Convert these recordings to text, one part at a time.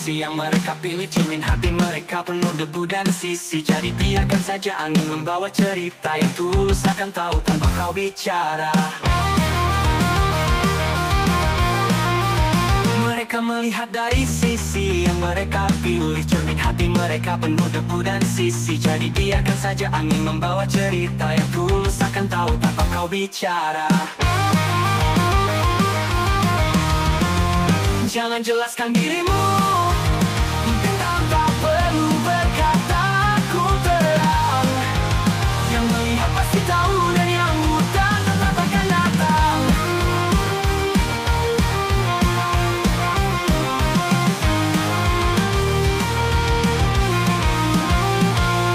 sisi yang mereka pilih. Cermin hati mereka penuh debu dan sisi. Jadi biarkan saja angin membawa cerita yang tulus akan tahu tanpa kau bicara. Mereka melihat dari sisi yang mereka pilih. Cermin hati mereka penuh debu dan sisi. Jadi biarkan saja angin membawa cerita yang tulus akan tahu tanpa kau bicara. Jangan jelaskan dirimu, bintang tak perlu berkata aku terang. Yang melihat pasti tahu dan yang buta tetap akan datang.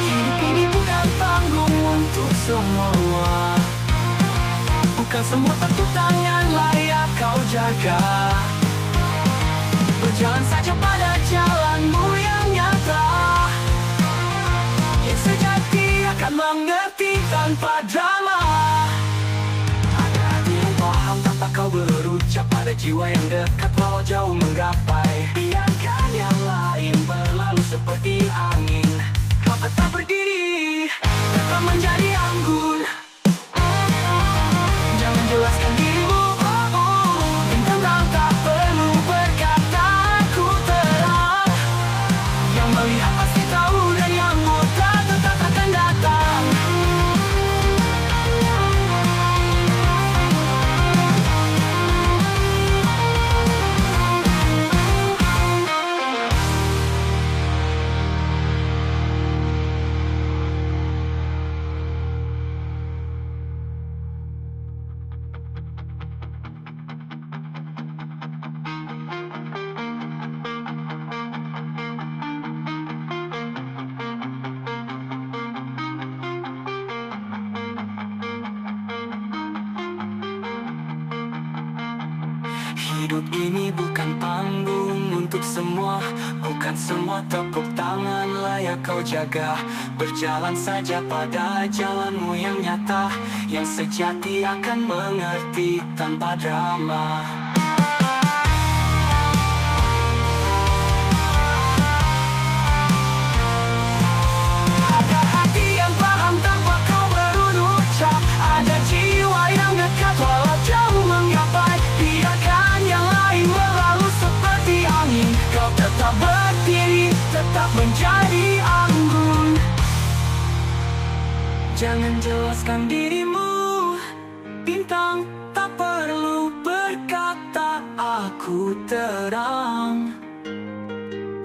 Hidup ini bukan panggung untuk semua. Bukan semua tepuk tangan layak kau jaga. Berjalan saja pada jalanmu yang nyata, yang sejati akan mengerti tanpa drama. Ada hati yang paham tanpa kau berucap, pada jiwa yang dekat walau jauh menggapai. Biarkan yang lain berlalu seperti angin, kau tetap berdiri, tetap menjadi anggun. Jangan jelaskan dirimu, bintang tak perlu berkata aku terang. Yang melihat pasti tahu dan yang buta tetap akan datang. Hidup ini bukan panggung untuk semua. Bukan semua tepuk tangan layak kau jaga. Berjalan saja pada jalanmu yang nyata, yang sejati akan mengerti tanpa drama. Ada hati yang paham tanpa kau berucap, ada jiwa yang dekat walau jauh menggapai. Biarkan yang lain berlalu seperti angin, kau tetap berdiri, tetap menjadi anggun. Jangan jelaskan dirimu, bintang tak perlu berkata aku terang.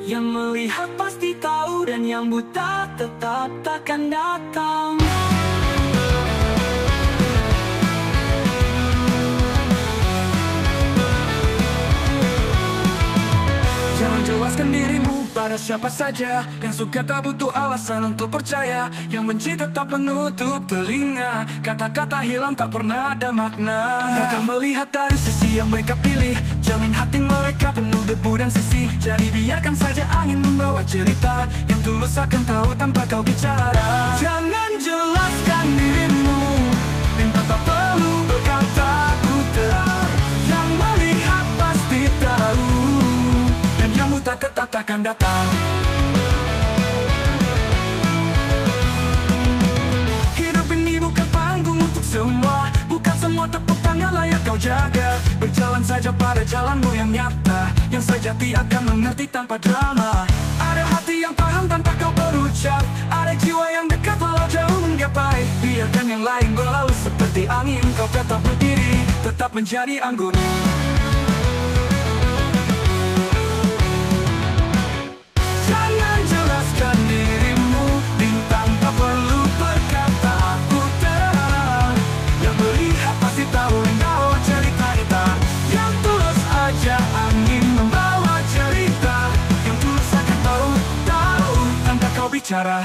Yang melihat pasti tahu dan yang buta tetap takkan datang. Jangan jelaskan dirimu pada siapa saja. Yang suka tak butuh alasan untuk percaya. Yang benci tetap menutup telinga. Kata-kata hilang tak pernah ada makna. Mereka melihat dari sisi yang mereka pilih. Cermin hati mereka penuh debu dan sisi. Jadi biarkan saja angin membawa cerita yang tulus akan tahu tanpa kau bicara. Jangan jelaskan dirimu, bintang tak perlu berkata aku terang. Yang melihat pasti tahu dan yang buta tetap akan datang. Hidup ini bukan panggung untuk semua. Bukan semua tepuk tangan layak kau jaga. Berjalan saja pada jalanmu yang nyata, yang sejati akan mengerti tanpa drama. Ada hati yang paham tanpa kau berucap, ada jiwa yang dekat walau jauh menggapai. Biarkan yang lain berlalu seperti angin, kau tetap berdiri, tetap menjadi anggun. Jangan jelaskan dirimu, bintang tak perlu berkata aku terang. Yang melihat pasti tahu engkau cerita kita. Yang tulus aja angin membawa cerita, yang tulus akan tahu tanpa kau bicara.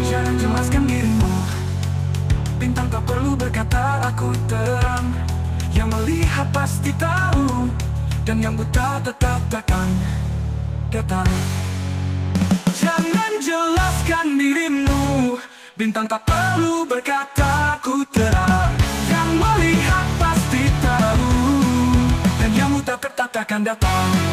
Jangan jelaskan dirimu, bintang tak perlu berkata aku terang. Yang melihat pasti tahu dan yang buta tetap takkan datang. Jangan jelaskan dirimu, bintang tak perlu berkata aku akan datang.